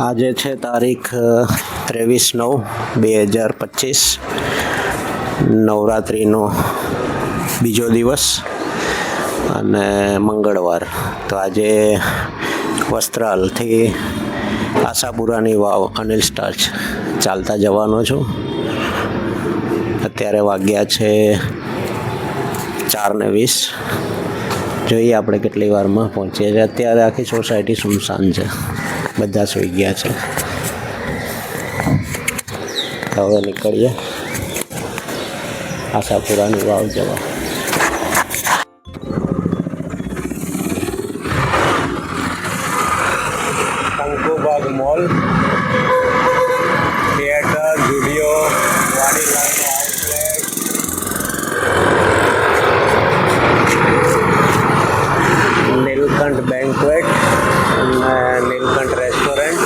આજે છે તારીખ 23/9/2025, નવરાત્રિનો બીજો દિવસ અને મંગળવાર. તો આજે વસ્ત્રાલથી આશાપુરાની વાવ અનિલ સ્ટાર્ચ ચાલતા જવાનો છું. અત્યારે વાગ્યા છે 4:20. જોઈએ આપણે કેટલી વારમાં પહોંચીએ છીએ. અત્યારે આખી સોસાયટી સુમસાન છે, બધા સૂઈ ગયા છે. હવે નીકળીએ આશાપુરાની વાવ જવા. કંકુબાગ મોલ, થિયેટર, જુડિયો, વાડીલાલનો આઉટલેટ, નીલકંઠ બેન્ક્વેટ અને Nilkanth restaurant,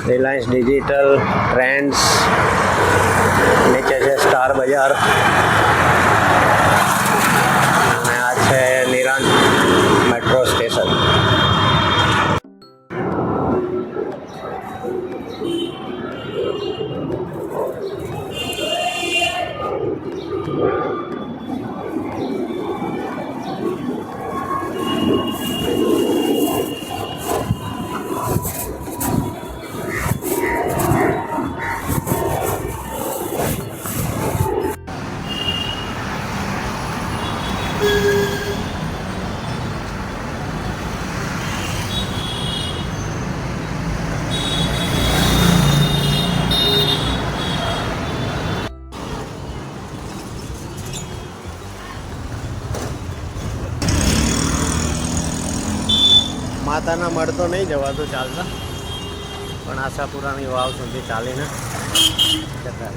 Reliance Digital, Trends, નીચે છે સ્ટાર બજાર અને આ છે નિરાંત મેટ્રો સ્ટેશન. માતાના મઢ તો નહીં જવાતું ચાલતા, પણ આશાપુરાની વાવ સુધી ચાલીને જતા.